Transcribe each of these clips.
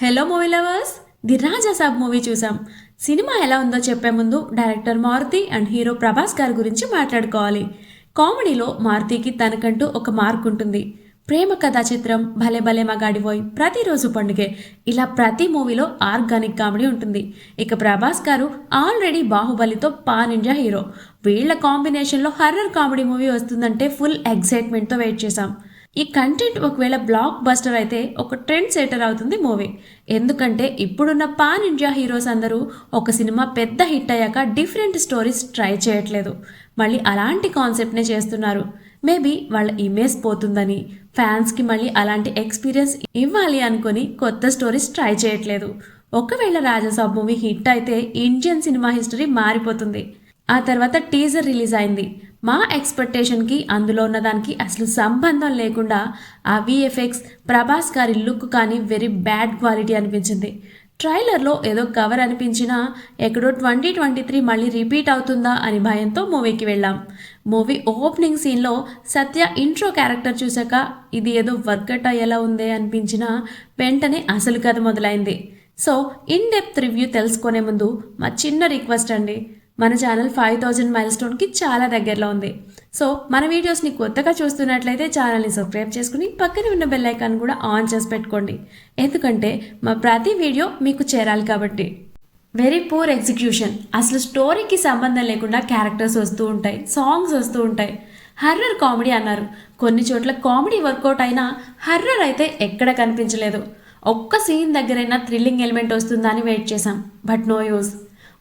Hello movie lovers, the Raja Saab movie చూసాం. సినిమా ఎలా ఉందో చెప్పే ముందు director Maruthi and hero Prabhas గారి గురించి మాట్లాడుకోవాలి. కామెడీలో మారుతికి తనకంటూ ఒక మార్క్ ఉంటుంది. ప్రేమ కథా చిత్రం, భలే భలే మగాడివోయ్, ప్రతిరోజు పండుగే, ఇలా ప్రతి మూవీలో ఆర్గానిక్ కామెడీ ఉంటుంది. ఇక ప్రభాస్ గారు ఆల్రెడీ బాహుబలితో పాన్ ఇండియా హీరో. వీళ్ల కాంబినేషన్లో హర్రర్ కామెడీ మూవీ వస్తుందంటే ఫుల్ ఎక్సైట్మెంట్తో వెయిట్ చేశాం. ఈ కంటెంట్ ఒకవేళ బ్లాక్ బస్టర్ అయితే ఒక ట్రెండ్ సెటర్ అవుతుంది మూవీ. ఎందుకంటే ఇప్పుడున్న పాన్ ఇండియా హీరోస్ అందరూ ఒక సినిమా పెద్ద హిట్ అయ్యాక డిఫరెంట్ స్టోరీస్ ట్రై చేయట్లేదు, మళ్ళీ అలాంటి కాన్సెప్ట్నే చేస్తున్నారు. మేబీ వాళ్ళ ఇమేజ్ పోతుందని, ఫ్యాన్స్కి మళ్ళీ అలాంటి ఎక్స్పీరియన్స్ ఇవ్వాలి అనుకొని కొత్త స్టోరీస్ ట్రై చేయట్లేదు. ఒకవేళ రాజాసాబ్ మూవీ హిట్ అయితే ఇండియన్ సినిమా హిస్టరీ మారిపోతుంది. ఆ తర్వాత టీజర్ రిలీజ్ అయింది. మా ఎక్స్పెక్టేషన్కి అందులో ఉన్నదానికి అసలు సంబంధం లేకుండా ఆ విఎఫ్ఎక్స్, ప్రభాస్ గారి లుక్ కానీ వెరీ బ్యాడ్ క్వాలిటీ అనిపించింది. ట్రైలర్లో ఏదో కవర్ అనిపించినా ఎక్కడో 2023 మళ్ళీ రిపీట్ అవుతుందా అని భయంతో మూవీకి వెళ్ళాం. మూవీ ఓపెనింగ్ సీన్లో సత్య ఇంట్రో క్యారెక్టర్ చూశాక ఇది ఏదో వర్కౌట్ అయ్యేలా ఉందే అనిపించినా వెంటనే అసలు కథ మొదలైంది. సో ఇన్ డెప్త్ రివ్యూ తెలుసుకునే ముందు మా చిన్న రిక్వెస్ట్ అండి, మన ఛానల్ 5000 మైల్ స్టోన్కి చాలా దగ్గరలో ఉంది. సో మన వీడియోస్ని కొత్తగా చూస్తున్నట్లయితే ఛానల్ని సబ్స్క్రైబ్ చేసుకుని పక్కన ఉన్న బెల్ ఐకాన్ కూడా ఆన్ చేసి పెట్టుకోండి, ఎందుకంటే మా ప్రతి వీడియో మీకు చేరాలి కాబట్టి. వెరీ పూర్ ఎగ్జిక్యూషన్, అసలు స్టోరీకి సంబంధం లేకుండా క్యారెక్టర్స్ వస్తూ ఉంటాయి, సాంగ్స్ వస్తూ ఉంటాయి. హర్రర్ కామెడీ అన్నారు, కొన్ని చోట్ల కామెడీ వర్కౌట్ అయినా హర్రర్ అయితే ఎక్కడ కనిపించలేదు. ఒక్క సీన్ దగ్గరైనా థ్రిల్లింగ్ ఎలిమెంట్ వస్తుందా అని వెయిట్ చేశాం, బట్ నో యూస్.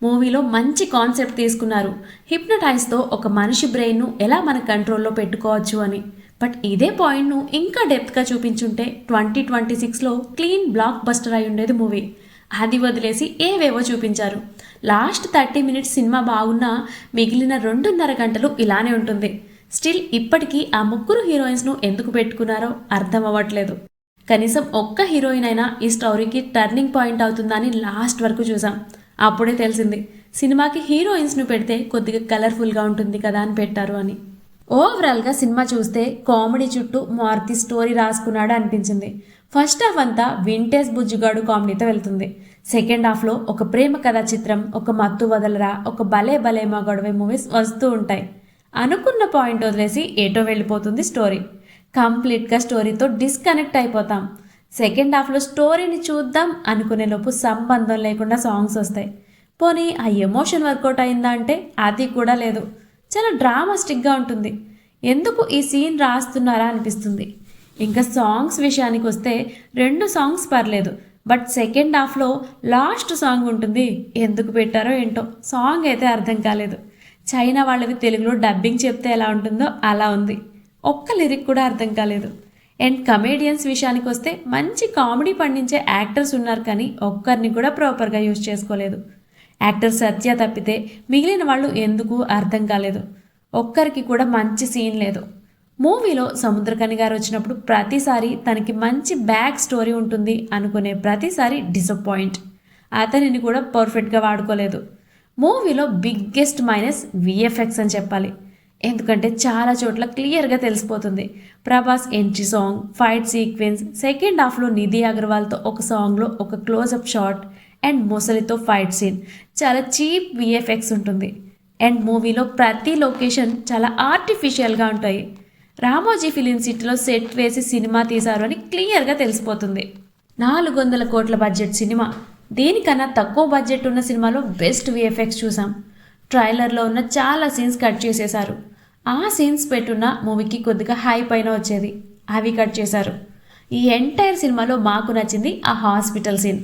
మూవీలో మంచి కాన్సెప్ట్ తీసుకున్నారు, హిప్నటైజ్తో ఒక మనిషి బ్రెయిన్ను ఎలా మన కంట్రోల్లో పెట్టుకోవచ్చు అని. బట్ ఇదే పాయింట్ను ఇంకా డెప్త్గా చూపించుంటే 2026లో క్లీన్ బ్లాక్ బస్టర్ అయి ఉండేది మూవీ. అది వదిలేసి ఏవేవో చూపించారు. లాస్ట్ 30 మినిట్స్ సినిమా బాగున్నా మిగిలిన 2.5 గంటలు ఇలానే ఉంటుంది. స్టిల్ ఇప్పటికీ ఆ ముగ్గురు హీరోయిన్స్ను ఎందుకు పెట్టుకున్నారో అర్థం అవ్వట్లేదు. కనీసం ఒక్క హీరోయిన్ అయినా ఈ స్టోరీకి టర్నింగ్ పాయింట్ అవుతుందని లాస్ట్ వరకు చూసాం. అప్పుడే తెలిసింది సినిమాకి హీరోయిన్స్ను పెడితే కొద్దిగా కలర్ఫుల్గా ఉంటుంది కదా అని పెట్టారు అని. ఓవరాల్గా సినిమా చూస్తే కామెడీ చుట్టూ మారుతి స్టోరీ రాసుకున్నాడు అనిపించింది. ఫస్ట్ హాఫ్ అంతా వింటేజ్ బుజ్జిగాడు కామెడీతో వెళ్తుంది. సెకండ్ హాఫ్లో ఒక ప్రేమ కథా చిత్రం, ఒక మత్తు వదలరా, ఒక భలే భలే మా గొడవ మూవీస్ వస్తూ ఉంటాయి. అనుకున్న పాయింట్ వదిలేసి ఏటో వెళ్ళిపోతుంది స్టోరీ. కంప్లీట్గా స్టోరీతో డిస్కనెక్ట్ అయిపోతాం. సెకండ్ హాఫ్లో స్టోరీని చూద్దాం అనుకునేలోపు సంబంధం లేకుండా సాంగ్స్ వస్తాయి. పోనీ ఆ ఎమోషన్ వర్కౌట్ అయిందా అంటే అది కూడా లేదు. చాలా డ్రామాస్టిక్గా ఉంటుంది. ఎందుకు ఈ సీన్ రాస్తున్నారా అనిపిస్తుంది. ఇంకా సాంగ్స్ విషయానికి వస్తే 2 సాంగ్స్ పర్లేదు, బట్ సెకండ్ హాఫ్లో లాస్ట్ సాంగ్ ఉంటుంది, ఎందుకు పెట్టారో ఏంటో. సాంగ్ అయితే అర్థం కాలేదు. చైనా వాళ్ళవి తెలుగులో డబ్బింగ్ చెప్తే ఎలా ఉంటుందో అలా ఉంది. ఒక్క లిరిక్ కూడా అర్థం కాలేదు. అండ్ కమేడియన్స్ విషయానికి వస్తే మంచి కామెడీ పండించే యాక్టర్స్ ఉన్నారు, కానీ ఒక్కరిని కూడా ప్రాపర్గా యూజ్ చేసుకోలేదు. యాక్టర్ సత్య తప్పితే మిగిలిన వాళ్ళు ఎందుకు అర్థం కాలేదు. ఒక్కరికి కూడా మంచి సీన్ లేదు. మూవీలో సముద్రకని గారు వచ్చినప్పుడు ప్రతిసారి తనకి మంచి బ్యాక్ స్టోరీ ఉంటుంది అనుకునే ప్రతిసారి డిసప్పాయింట్. అతనిని కూడా పర్ఫెక్ట్గా వాడుకోలేదు. మూవీలో బిగ్గెస్ట్ మైనస్ విఎఫ్ఎక్స్ అని చెప్పాలి. ఎందుకంటే చాలా చోట్ల క్లియర్గా తెలిసిపోతుంది. Prabhas entry song, fight sequence, second హాఫ్లో నిధి అగర్వాల్తో ఒక సాంగ్లో ఒక క్లోజప్ షాట్ అండ్ మొసలితో ఫైట్ సీన్, చాలా చీప్ విఎఫ్ఎక్స్ ఉంటుంది. అండ్ మూవీలో ప్రతి లొకేషన్ చాలా ఆర్టిఫిషియల్గా ఉంటాయి. రామోజీ ఫిలిం సిటీలో సెట్ వేసి సినిమా తీశారు అని క్లియర్గా తెలిసిపోతుంది. 400 కోట్ల బడ్జెట్ సినిమా, దీనికన్నా తక్కువ బడ్జెట్ ఉన్న సినిమాలో బెస్ట్ విఎఫ్ఎక్స్ చూసాం. ట్రైలర్లో ఉన్న చాలా సీన్స్ కట్ చేసేశారు. ఆ సీన్స్ పెట్టున్న మూవీకి కొద్దిగా హై పైన వచ్చేది, అవి కట్ చేశారు. ఈ ఎంటైర్ సినిమాలో మాకు నచ్చింది ఆ హాస్పిటల్ సీన్.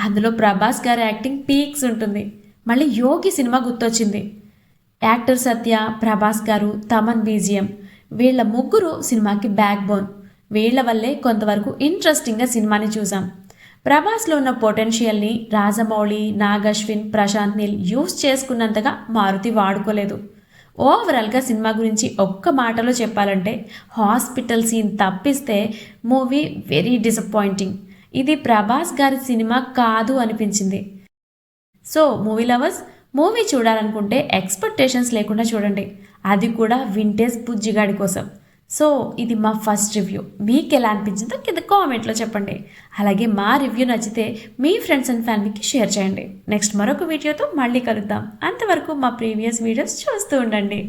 అందులో ప్రభాస్ గారి యాక్టింగ్ పీక్స్ ఉంటుంది. మళ్ళీ యోగి సినిమా గుర్తొచ్చింది. యాక్టర్ సత్య, ప్రభాస్ గారు, తమన్ బీజిఎం, వీళ్ళ ముగ్గురు సినిమాకి బ్యాక్ బోన్. వీళ్ళ వల్లే కొంతవరకు ఇంట్రెస్టింగ్గా సినిమాని చూసాం. ప్రభాస్లో ఉన్న పొటెన్షియల్ని రాజమౌళి, నాగశ్విన్, ప్రశాంత్ నీల్ యూస్ చేసుకున్నంతగా మారుతి వాడుకోలేదు. ఓవరాల్గా సినిమా గురించి ఒక్క మాటలో చెప్పాలంటే హాస్పిటల్ సీన్ తప్పిస్తే మూవీ వెరీ డిసప్పాయింటింగ్. ఇది ప్రభాస్ గారి సినిమా కాదు అనిపించింది. సో మూవీ లవర్స్, మూవీ చూడాలనుకుంటే ఎక్స్పెక్టేషన్స్ లేకుండా చూడండి, అది కూడా వింటేజ్ బుజ్జిగాడి కోసం. సో ఇది మా ఫస్ట్ రివ్యూ. మీకు ఎలా అనిపించిందో కింద కామెంట్లో చెప్పండి. అలాగే మా రివ్యూ నచ్చితే మీ ఫ్రెండ్స్ అండ్ ఫ్యామిలీకి షేర్ చేయండి. నెక్స్ట్ మరొక వీడియోతో మళ్ళీ కలుద్దాం. అంతవరకు మా ప్రీవియస్ వీడియోస్ చూస్తూ ఉండండి.